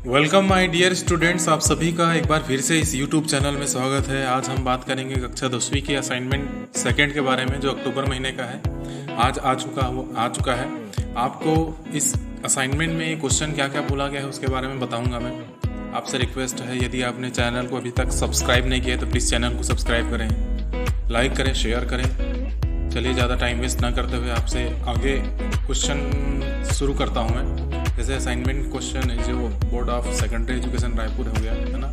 Welcome my dear students, आप सभी का एक बार फिर से इस यूट्यूब चैनल में स्वागत है। आज हम बात करेंगे कक्षा 10वीं के असाइनमेंट सेकंड के बारे में, जो अक्टूबर महीने का है। आज आ चुका है। आपको इस असाइनमेंट में क्वेश्चन क्या क्या बोला गया है उसके बारे में बताऊंगा मैं। आपसे रिक्वेस्ट है, यदि आपने चैनल को अभी तक सब्सक्राइब नहीं किया है तो प्लीज़ चैनल को सब्सक्राइब करें, लाइक करें, शेयर करें। चलिए ज़्यादा टाइम वेस्ट ना करते हुए आपसे आगे क्वेश्चन शुरू करता हूँ मैं। जैसे असाइनमेंट क्वेश्चन जो board of secondary education Raipur हो गया है ना,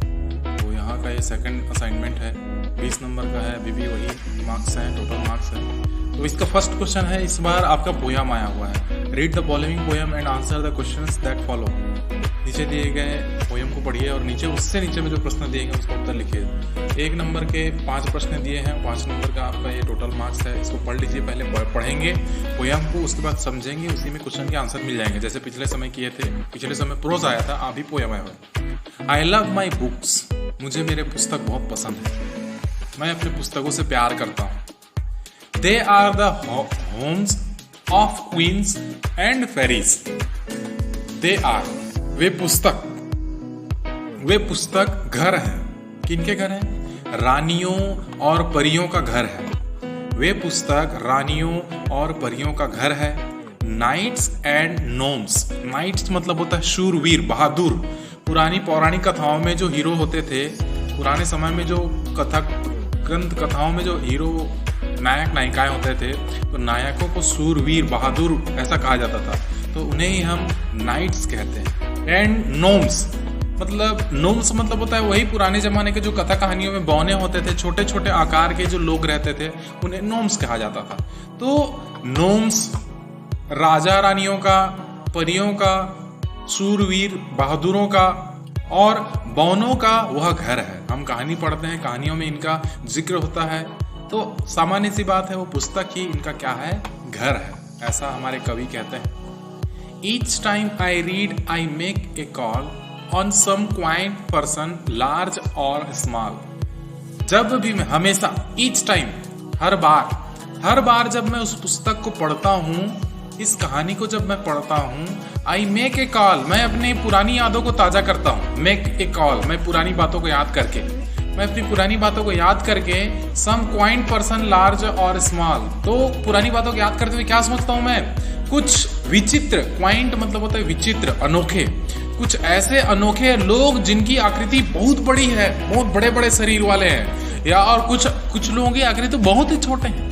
तो यहाँ का ये सेकंड असाइनमेंट है, 20 नंबर का है। अभी भी वही मार्क्स हैं, टोटल मार्क्स है। तो इसका फर्स्ट क्वेश्चन है, इस बार आपका पोयम आया हुआ है। Read the following poem and answer the questions that follow. नीचे दिए गए पोयम को पढ़िए और उससे नीचे में जो प्रश्न दिए गए उसका उत्तर लिखिए। 1 नंबर के 5 प्रश्न दिए हैं, 5 नंबर का आपका ये टोटल मार्क्स है। इसको पढ़ लीजिए, पहले पढ़ेंगे पोयम को, उसके बाद समझेंगे, उसी में क्वेश्चन के आंसर मिल जाएंगे। जैसे पिछले समय किए थे, पिछले समय प्रोज आया था, अभी पोयम आया हुआ। आई लव माई बुक्स, मुझे मेरे पुस्तक बहुत पसंद है, मैं अपने पुस्तकों से प्यार करता हूँ। They are the homes of queens and fairies. They are, वे पुस्तक घर हैं। किनके घर हैं? रानियों और परियों का घर है। वे पुस्तक रानियों और परियों का घर है। Nights and norms. नाइट्स मतलब होता है शूरवीर, बहादुर। पुरानी पौराणिक कथाओं में जो हीरो होते थे, पुराने समय में जो ग्रंथ कथाओं में जो हीरो नायक नायिकाएं होते थे, तो नायकों को शूरवीर, बहादुर ऐसा कहा जाता था, तो उन्हें ही हम नाइट्स कहते हैं। एंड नोम्स मतलब होता है वही पुराने जमाने के जो कथा कहानियों में बौने होते थे, छोटे छोटे आकार के जो लोग रहते थे, उन्हें नोम्स कहा जाता था। तो नोम्स राजा रानियों का, परियों का, शूरवीर बहादुरों का और बौनों का वह घर है। हम कहानी पढ़ते हैं, कहानियों में इनका जिक्र होता है, तो सामान्य सी बात है, वो पुस्तक ही इनका क्या है? घर है, ऐसा हमारे कवि कहते हैं। Each time I read, I make a call on some quaint person, large or small. जब भी मैं, हमेशा, each time, हर बार जब मैं उस पुस्तक को पढ़ता हूँ, इस कहानी को जब मैं पढ़ता हूँ, I make a call, मैं अपनी पुरानी यादों को ताजा करता हूँ। Make a call, मैं पुरानी बातों को याद करके, some quaint person, large और small। तो पुरानी बातों को याद करते हुए क्या समझता हूँ मैं? कुछ विचित्र, क्वाइंट मतलब होता है विचित्र, अनोखे, कुछ ऐसे अनोखे लोग जिनकी आकृति बहुत बड़ी है, बहुत बड़े बड़े शरीर वाले हैं, या और कुछ लोगों की आकृति तो बहुत ही छोटे हैं।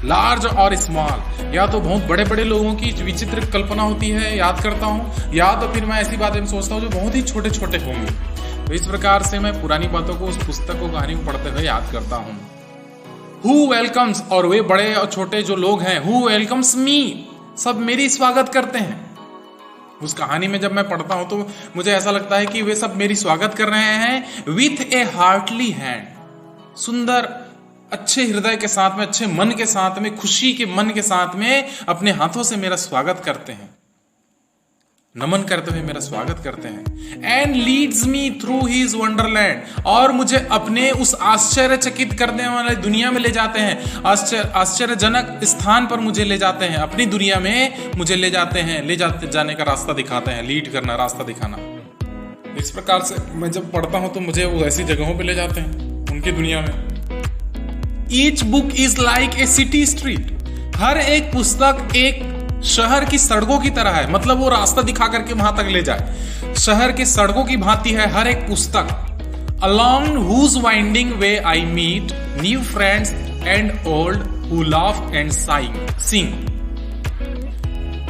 लार्ज और स्मॉल, या तो बहुत बड़े बड़े लोगों की विचित्र कल्पना होती है, याद करता हूँ, या तो फिर मैं ऐसी बातें में सोचता हूँ जो बहुत ही छोटे छोटे होंगे। तो इस प्रकार से मैं पुरानी बातों को, उस पुस्तक को, कहानी को पढ़ते हुए याद करता हूँ। Who welcomes, और वे बड़े और छोटे जो लोग हैं, Who welcomes me, सब मेरी स्वागत करते हैं। उस कहानी में जब मैं पढ़ता हूं तो मुझे ऐसा लगता है कि वे सब मेरी स्वागत कर रहे हैं। With a heartily hand, सुंदर अच्छे हृदय के साथ में, अच्छे मन के साथ में, खुशी के मन के साथ में अपने हाथों से मेरा स्वागत करते हैं, नमन करते हुए मेरा स्वागत करते हैं। And leads me through his Wonderland, और मुझे अपने उस आश्चर्यचकित करने वाले दुनिया में ले जाते हैं, आश्चर्यजनक स्थान पर मुझे ले जाते हैं, अपनी दुनिया में मुझे ले जाने का रास्ता दिखाते हैं। लीड करना, रास्ता दिखाना। इस प्रकार से मैं जब पढ़ता हूं तो मुझे वो ऐसी जगहों पे ले जाते हैं, उनकी दुनिया में। Each book is like a city street, हर एक पुस्तक एक शहर की सड़कों की तरह है, मतलब वो रास्ता दिखा करके वहां तक ले जाए। शहर की सड़कों की भांति है हर एक पुस्तक। Along whose winding way I meet new friends and old who laugh and sing।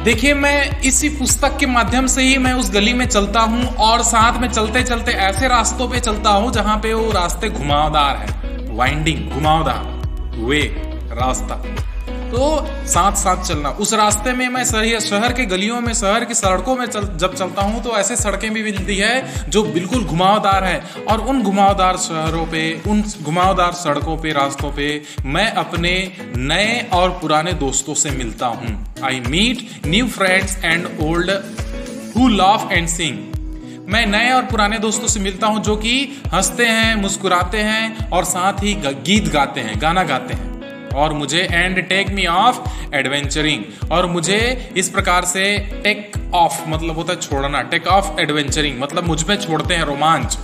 देखिए, मैं इसी पुस्तक के माध्यम से ही मैं उस गली में चलता हूं, और साथ में चलते चलते ऐसे रास्तों पे चलता हूं जहां पे वो रास्ते घुमावदार है। वाइंडिंग, घुमावदार, वे, रास्ता, तो साथ साथ चलना। उस रास्ते में मैं शहर के गलियों में, शहर की सड़कों में जब चलता हूं तो ऐसे सड़कें भी मिलती है जो बिल्कुल घुमावदार है, और उन घुमावदार शहरों पे, उन घुमावदार सड़कों पे, रास्तों पे मैं अपने नए और पुराने दोस्तों से मिलता हूं। I meet new friends and old who laugh and sing. मैं नए और पुराने दोस्तों से मिलता हूं जो कि हंसते हैं, मुस्कुराते हैं और साथ ही गीत गाते हैं, गाना गाते हैं। और मुझे and take me off adventuring, और मुझे इस प्रकार से टेक ऑफ मतलब होता है छोड़ना, टेक ऑफ एडवेंचरिंग मतलब मुझ में छोड़ते हैं रोमांच,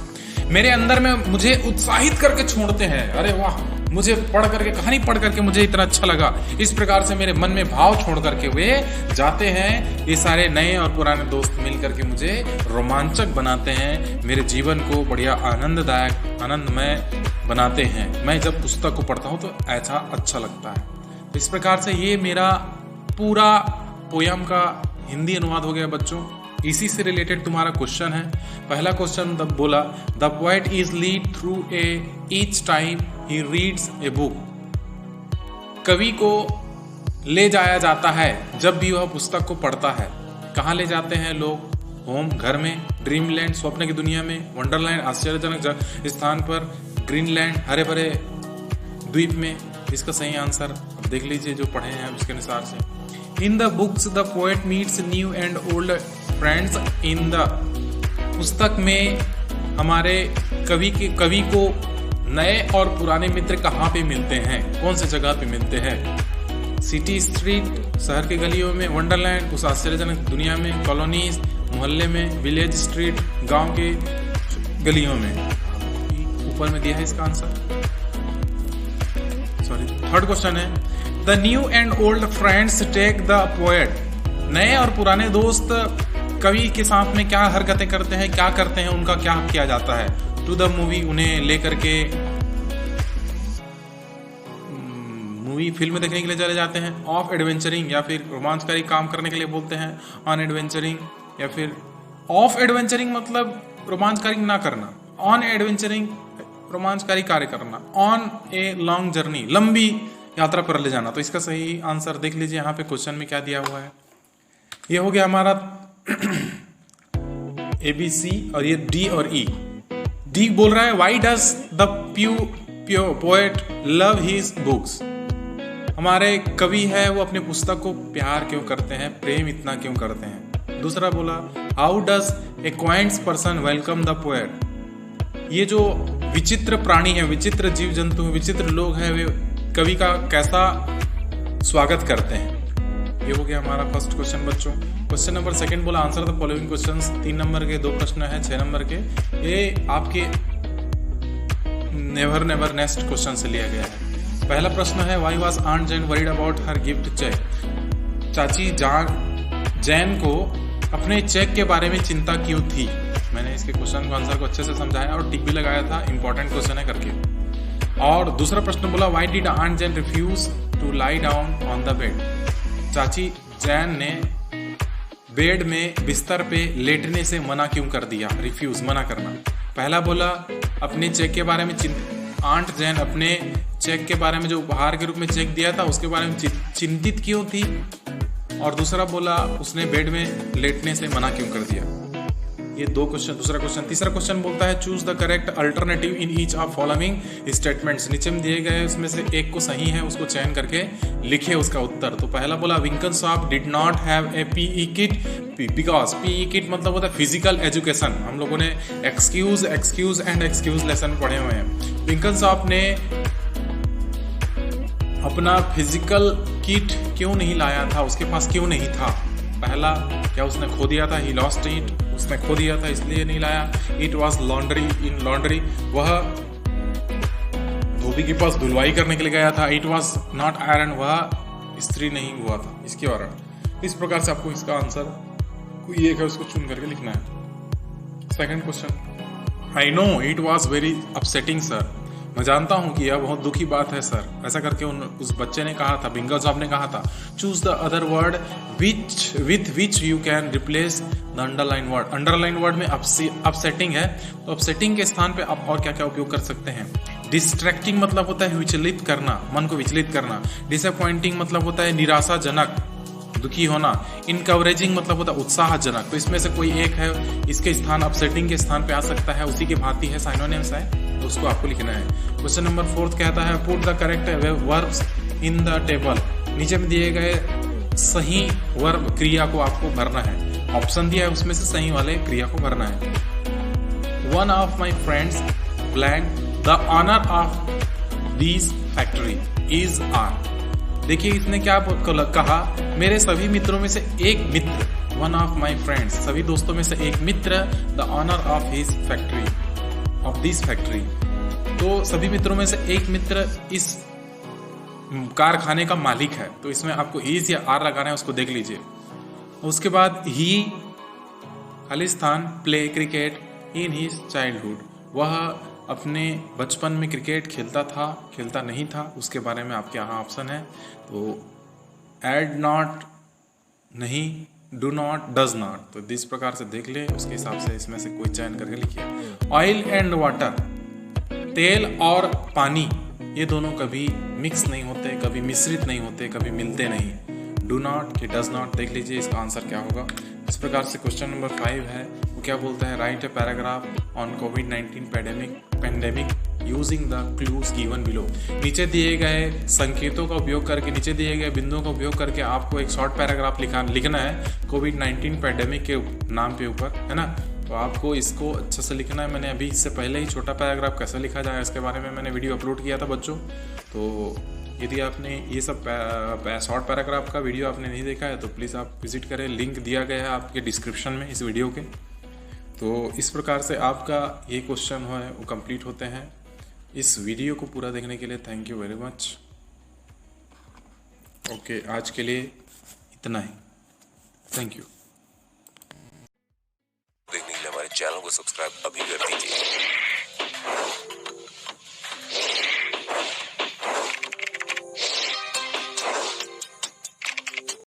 मेरे अंदर में मुझे उत्साहित करके छोड़ते हैं। अरे वाह, मुझे पढ़ करके, कहानी पढ़ करके मुझे इतना अच्छा लगा, इस प्रकार से मेरे मन में भाव छोड़ करके वे जाते हैं। ये सारे नए और पुराने दोस्त मिल करके मुझे रोमांचक बनाते हैं, मेरे जीवन को बढ़िया आनंददायक, आनंदमय बनाते हैं। मैं जब पुस्तक को पढ़ता हूँ तो ऐसा अच्छा लगता है। तो इस प्रकार से ये मेरा पूरा पोयम का हिंदी अनुवाद हो गया बच्चों। इसी से रिलेटेड तुम्हारा क्वेश्चन है। पहला क्वेश्चन बोला, the poet is lead through each time he reads a book. कवि को ले जाया जाता है जब भी वह पुस्तक को पढ़ता है। कहाँ ले जाते हैं लोग? होम, घर में, ड्रीमलैंड स्वप्न की दुनिया में, वंडरलैंड आश्चर्यजनक स्थान पर, ग्रीनलैंड हरे भरे द्वीप में। इसका सही आंसर अब देख लीजिए जो पढ़े हैं उसके अनुसार से। In the books the poet meets new and old friends in the. पुस्तक में हमारे कवि को नए और पुराने मित्र कहाँ पे मिलते हैं, कौन सी जगह पे मिलते हैं? सिटी स्ट्रीट शहर के गलियों में, वंडरलैंड उस आश्चर्यजनक दुनिया में, कॉलोनीज मोहल्ले में, विलेज स्ट्रीट गांव के गलियों में। ऊपर में दिया है इसका आंसर। सॉरी, थर्ड क्वेश्चन है, the new and old friends take the poet. नए और पुराने दोस्त कवि के साथ में क्या हरकतें करते हैं, क्या करते हैं, उनका क्या किया जाता है? टू द मूवी, उन्हें लेकर के मूवी फिल्म देखने के लिए चले जाते हैं। ऑफ एडवेंचरिंग या फिर रोमांचकारी काम करने के लिए बोलते हैं। ऑन एडवेंचरिंग या फिर ऑफ एडवेंचरिंग मतलब रोमांचकारी ना करना, ऑन एडवेंचरिंग रोमांचकारी कार्य करना। ऑन ए लॉन्ग जर्नी, लंबी यात्रा पर ले जाना। तो इसका सही आंसर देख लीजिए यहाँ पे क्वेश्चन में क्या दिया हुआ है। ये हो गया हमारा ABC और ये D और E। D बोल रहा है, why does the poet love his books. हमारे कवि है वो अपने पुस्तक को प्यार क्यों करते हैं, प्रेम इतना क्यों करते हैं। दूसरा बोला, how does a coined person welcome the poet. ये जो विचित्र प्राणी है, विचित्र जीव जंतु, विचित्र लोग हैं, वे कवि का कैसा स्वागत करते हैं। ये हो गया हमारा फर्स्ट क्वेश्चन बच्चों। क्वेश्चन नंबर सेकंड बोला, answer the following questions. 3 number के 2 प्रश्न है, 6 नंबर के। ये आपके नेवर नेवर नेक्स्ट क्वेश्चन से लिया गया है। पहला प्रश्न है, why was aunt Jane worried about her gift cheque. चाची जैन को अपने चेक के बारे में चिंता क्यों थी। मैंने इसके क्वेश्चन को आंसर को अच्छे से समझाया और टिक भी लगाया था, इंपॉर्टेंट क्वेश्चन है करके। और दूसरा प्रश्न बोला, why did aunt Jane refuse to lie down on the bed. चाची जैन ने बेड में बिस्तर पे लेटने से मना क्यों कर दिया, रिफ्यूज मना करना। पहला बोला अपने चेक के बारे में आंट जैन अपने चेक के बारे में जो उपहार के रूप में चेक दिया था उसके बारे में चिंतित क्यों थी। और दूसरा बोला उसने बेड में लेटने से मना क्यों कर दिया। ये 2 क्वेश्चन, दूसरा क्वेश्चन। तीसरा क्वेश्चन बोलता है, choose the correct alternative in each of following statements. नीचे में दिए गए उसमें से एक को सही है उसको चयन करके लिखे उसका उत्तर। तो पहला बोला, Winkin shop did not have a PE kit because PE kit मतलब होता है फिजिकल एजुकेशन। हम लोगों ने एक्सक्यूज एंड एक्सक्यूज लेसन पढ़े हुए हैं। विंकन शॉप ने अपना फिजिकल किट क्यों नहीं लाया था, उसके पास क्यों नहीं था। पहला, क्या उसने खो दिया था, ही लॉस्ट इट, उसने खो दिया था इसलिए नहीं लाया। It was laundry in laundry, वह धोबी के पास धुलवाई करने के लिए गया था। इट वॉज नॉट आयरन, वह इस्त्री नहीं हुआ था इसके कारण। इस प्रकार से आपको इसका आंसर कोई एक है उसको चुन करके लिखना है। Second question, I know it was very upsetting sir. मैं जानता हूं कि यह बहुत दुखी बात है सर। ऐसा करके उस बच्चे ने कहा था, विंकन शॉप ने कहा था। Choose the other word with which you can replace the underline word. Underline word में अपसेटिंग है, तो अपसेटिंग के स्थान पे आप और क्या क्या उपयोग कर सकते हैं। डिस्ट्रैक्टिंग मतलब होता है विचलित करना, मन को विचलित करना। डिसअपॉइंटिंग मतलब होता है निराशाजनक, दुखी होना। इनकवरेजिंग मतलब होता है उत्साहजनक। तो इसमें से कोई एक है, इसके स्थान अपसेटिंग के स्थान पे आ सकता है, उसी के भांति है, साइनोनिम्स है, तो उसको आपको लिखना है। क्वेश्चन नंबर 4 कहता है, put the correct verbs in the table. नीचे में दिए गए सही वर्ब क्रिया को आपको भरना है। ऑप्शन दिया है उसमें से सही वाले क्रिया को भरना है। One of my friends blank the owner of this factory is on. देखिए इसने क्या कहा, मेरे सभी मित्रों में से एक मित्र वन ऑफ माई फ्रेंड्स, सभी दोस्तों में से एक मित्र, the owner of his factory, of this factory. तो सभी मित्रों में से एक मित्र इस कारखाने का मालिक है। तो इसमें आपको इज या आर लगाना है, उसको देख लीजिए। उसके बाद ही Khalistan play cricket in his childhood, वह अपने बचपन में क्रिकेट खेलता था, खेलता नहीं था, उसके बारे में आपके यहाँ ऑप्शन है। तो एड नॉट, नहीं, डू नॉट, डज नॉट। तो इस प्रकार से देख ले, उसके हिसाब से इसमें से कोई चयन करके लिखिए। ऑयल एंड वाटर, तेल और पानी, ये दोनों कभी मिक्स नहीं होते, कभी मिश्रित नहीं होते, कभी मिलते नहीं। डू नॉट कि डज नॉट, देख लीजिए इसका आंसर क्या होगा। इस प्रकार से क्वेश्चन नंबर 5 है, वो क्या बोलता है, right a paragraph on covid pandemic using the clues given below. नीचे दिए गए संकेतों का उपयोग करके, नीचे दिए गए बिंदुओं का उपयोग करके आपको एक शॉर्ट पैराग्राफ लिखना है कोविड-19 पैंडेमिक के नाम पे ऊपर, है ना। तो आपको इसको अच्छे से लिखना है। मैंने अभी इससे पहले ही छोटा पैराग्राफ कैसे लिखा जाए इसके बारे में मैंने वीडियो अपलोड किया था बच्चों। तो यदि आपने ये सब शॉर्ट पैराग्राफ का वीडियो आपने नहीं देखा है तो प्लीज़ आप विजिट करें, लिंक दिया गया है आपके डिस्क्रिप्शन में इस वीडियो के। तो इस प्रकार से आपका ये क्वेश्चन है वो कंप्लीट होते हैं। इस वीडियो को पूरा देखने के लिए thank you very much. Okay, आज के लिए इतना ही, थैंक यू। देखने के लिए हमारे चैनल को सब्सक्राइब